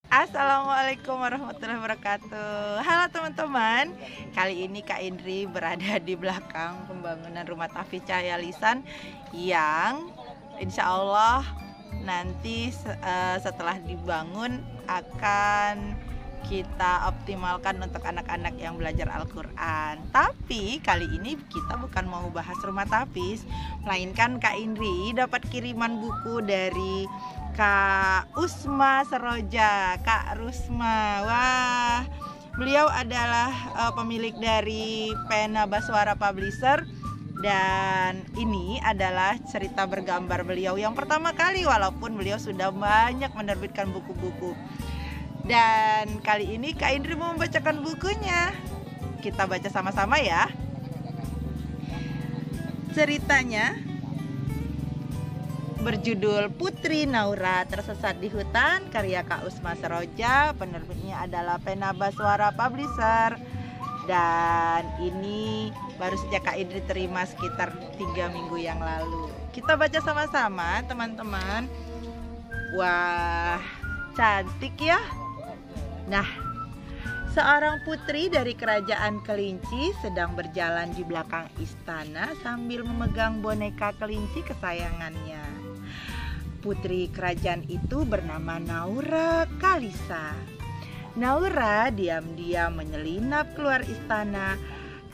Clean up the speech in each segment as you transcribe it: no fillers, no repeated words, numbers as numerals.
Assalamualaikum warahmatullahi wabarakatuh. Halo teman-teman, kali ini Kak Indri berada di belakang pembangunan rumah Tafi Cahaya Lisan yang insya Allah nanti setelah dibangun akan kita optimalkan untuk anak-anak yang belajar Al-Quran. Tapi kali ini kita bukan mau bahas rumah tapis, melainkan Kak Indri dapat kiriman buku dari Kak Usma Seroja, Kak Rusma. Wah, beliau adalah pemilik dari Pena Baswara Publisher. Dan ini adalah cerita bergambar beliau yang pertama kali, walaupun beliau sudah banyak menerbitkan buku-buku. Dan kali ini Kak Indri mau membacakan bukunya. Kita baca sama-sama ya. Ceritanya berjudul Putri Naura Tersesat di Hutan, karya Kak Usma Seroja. Penerbitnya adalah Pena Baswara Publisher. Dan ini baru saja Kak Indri terima sekitar 3 minggu yang lalu. Kita baca sama-sama teman-teman. Wah, cantik ya. Nah, seorang putri dari kerajaan kelinci sedang berjalan di belakang istana sambil memegang boneka kelinci kesayangannya. Putri kerajaan itu bernama Naura Kalisa. Naura diam-diam menyelinap keluar istana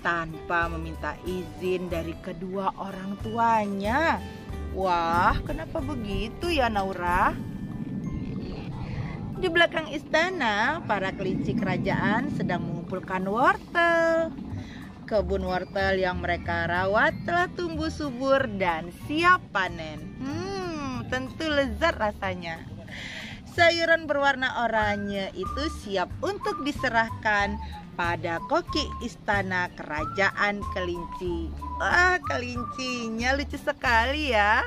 tanpa meminta izin dari kedua orang tuanya. Wah, kenapa begitu ya Naura? Di belakang istana, para kelinci kerajaan sedang mengumpulkan wortel. Kebun wortel yang mereka rawat telah tumbuh subur dan siap panen. Tentu lezat rasanya. Sayuran berwarna oranye itu siap untuk diserahkan pada koki istana kerajaan kelinci. Wah, kelincinya lucu sekali ya.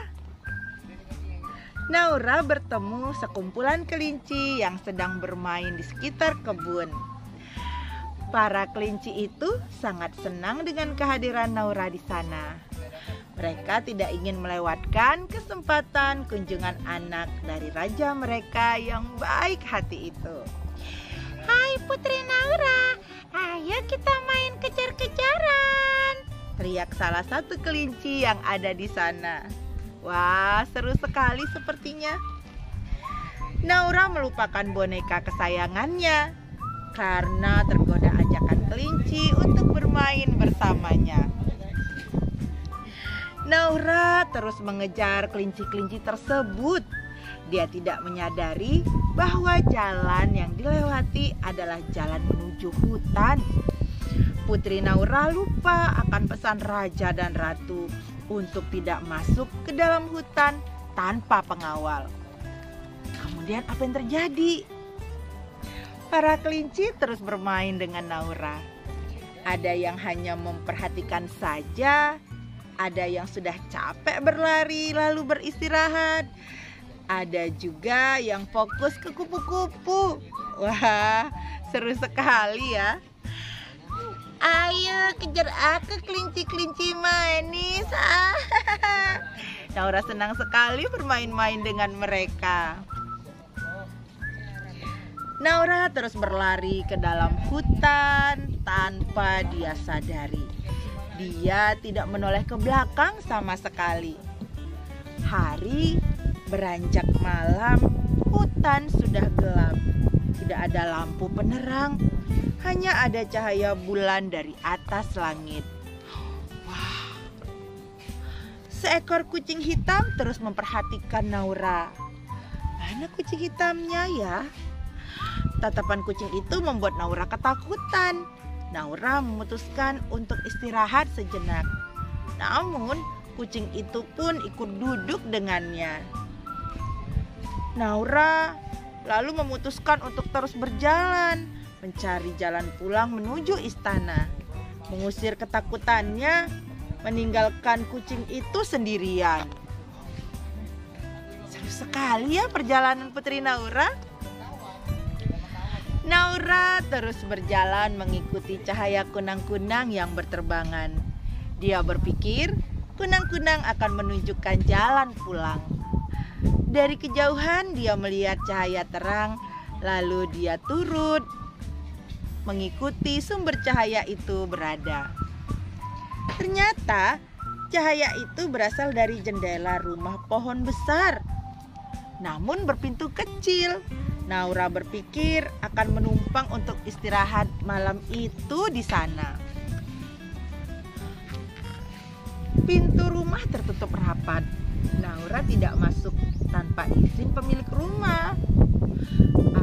Naura bertemu sekumpulan kelinci yang sedang bermain di sekitar kebun. Para kelinci itu sangat senang dengan kehadiran Naura di sana. Mereka tidak ingin melewatkan kesempatan kunjungan anak dari raja mereka yang baik hati itu. "Hai Putri Naura, ayo kita main kejar-kejaran," teriak salah satu kelinci yang ada di sana. Wah, seru sekali sepertinya. Naura melupakan boneka kesayangannya karena tergoda ajakan kelinci untuk bermain bersamanya. Naura terus mengejar kelinci-kelinci tersebut. Dia tidak menyadari bahwa jalan yang dilewati adalah jalan menuju hutan. Putri Naura lupa akan pesan raja dan ratu untuk tidak masuk ke dalam hutan tanpa pengawal. Kemudian apa yang terjadi? Para kelinci terus bermain dengan Naura. Ada yang hanya memperhatikan saja, ada yang sudah capek berlari lalu beristirahat, ada juga yang fokus ke kupu-kupu. Wah, seru sekali ya. "Ayo kejar aku kelinci-kelinci manis." Naura senang sekali bermain-main dengan mereka. Naura terus berlari ke dalam hutan tanpa dia sadari. Dia tidak menoleh ke belakang sama sekali. Hari beranjak malam, hutan sudah gelap. Tidak ada lampu penerang, hanya ada cahaya bulan dari atas langit. Wah. Seekor kucing hitam terus memperhatikan Naura. Mana kucing hitamnya ya? Tatapan kucing itu membuat Naura ketakutan. Naura memutuskan untuk istirahat sejenak. Namun kucing itu pun ikut duduk dengannya. Naura lalu memutuskan untuk terus berjalan, mencari jalan pulang menuju istana. Mengusir ketakutannya, meninggalkan kucing itu sendirian. Seru sekali ya perjalanan Putri Naura. Naura terus berjalan mengikuti cahaya kunang-kunang yang berterbangan. Dia berpikir kunang-kunang akan menunjukkan jalan pulang. Dari kejauhan dia melihat cahaya terang Lalu dia turut mengikuti sumber cahaya itu berada. Ternyata cahaya itu berasal dari jendela rumah pohon besar, namun berpintu kecil. Naura berpikir akan menumpang untuk istirahat malam itu di sana. Pintu rumah tertutup rapat. Naura tidak masuk tanpa izin pemilik rumah.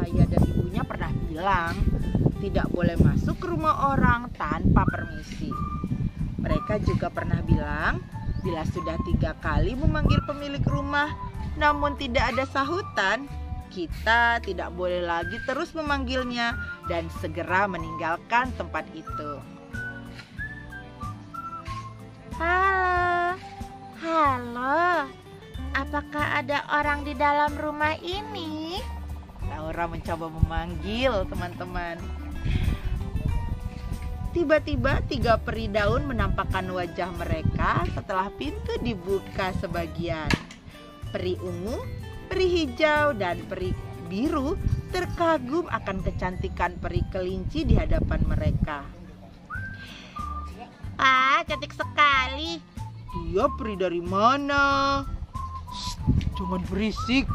Ayah dan ibunya pernah bilang tidak boleh masuk ke rumah orang tanpa permisi. Mereka juga pernah bilang bila sudah 3 kali memanggil pemilik rumah namun tidak ada sahutan, kita tidak boleh lagi terus memanggilnya dan segera meninggalkan tempat itu. Halo, apakah ada orang di dalam rumah ini? Naura mencoba memanggil teman-teman. Tiba-tiba 3 peri daun menampakkan wajah mereka setelah pintu dibuka sebagian. Peri ungu, peri hijau, dan peri biru terkagum akan kecantikan peri kelinci di hadapan mereka. Cantik sekali. Dia peri dari mana? Shh, jangan berisik.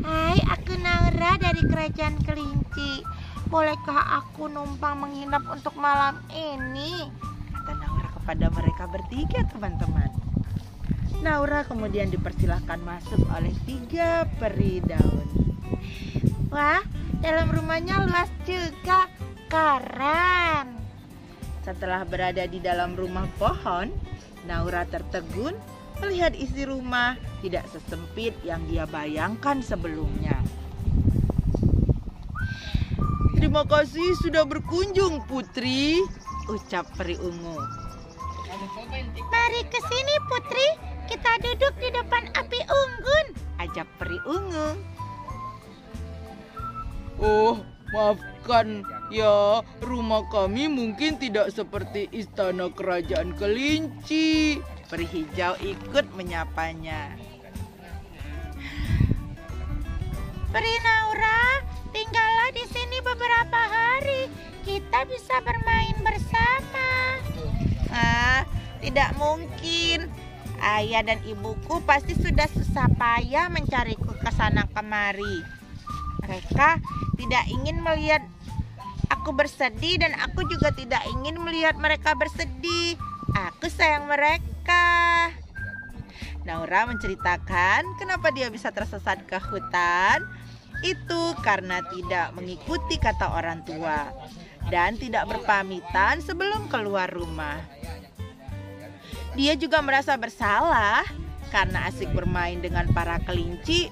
Hai, aku Naura dari Kerajaan Kelinci. Bolehkah aku numpang menginap untuk malam ini? Kata Naura kepada mereka bertiga, teman-teman. Naura kemudian dipersilahkan masuk oleh 3 peri daun. Wah, dalam rumahnya luas juga. Keren. Setelah berada di dalam rumah pohon, Naura tertegun melihat isi rumah tidak sesempit yang dia bayangkan sebelumnya. Terima kasih sudah berkunjung, Putri, ucap peri ungu. Mari ke sini, Putri. Kita duduk di depan api unggun, ajak peri ungu. Oh, maafkan ya, rumah kami mungkin tidak seperti istana kerajaan kelinci. Peri hijau ikut menyapanya. Peri Naura, tinggallah di sini beberapa hari. Kita bisa bermain bersama. Tidak mungkin. Ayah dan ibuku pasti sudah susah payah mencariku ke sana kemari. Mereka tidak ingin melihat aku bersedih dan aku juga tidak ingin melihat mereka bersedih. Aku sayang mereka. Naura menceritakan kenapa dia bisa tersesat ke hutan. Itu karena tidak mengikuti kata orang tua dan tidak berpamitan sebelum keluar rumah. Dia juga merasa bersalah karena asik bermain dengan para kelinci,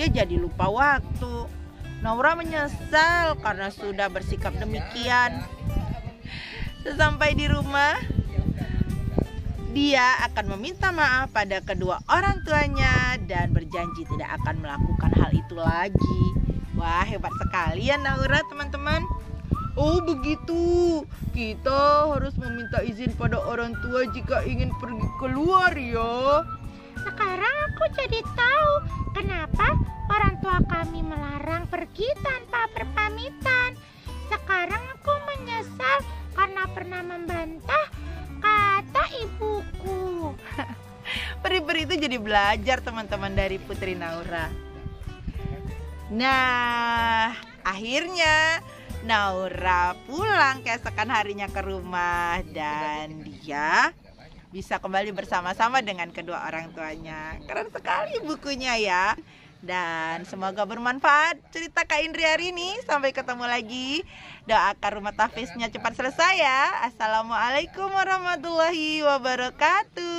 dia jadi lupa waktu. Naura menyesal karena sudah bersikap demikian. Sesampai di rumah, dia akan meminta maaf pada kedua orang tuanya dan berjanji tidak akan melakukan hal itu lagi. Wah, hebat sekali ya Naura, teman-teman. Oh begitu, kita harus meminta izin pada orang tua jika ingin pergi keluar ya. Sekarang aku jadi tahu kenapa orang tua kami melarang pergi tanpa berpamitan. Sekarang aku menyesal karena pernah membantah kata ibuku. Peri-peri itu jadi belajar teman-teman dari Putri Naura. Nah, akhirnya Naura pulang keesokan harinya ke rumah dan dia bisa kembali bersama-sama dengan kedua orang tuanya. Keren sekali bukunya ya. Dan semoga bermanfaat cerita Kak Indri hari ini. Sampai ketemu lagi. Doakan rumah tahfiznya cepat selesai ya. Assalamualaikum warahmatullahi wabarakatuh.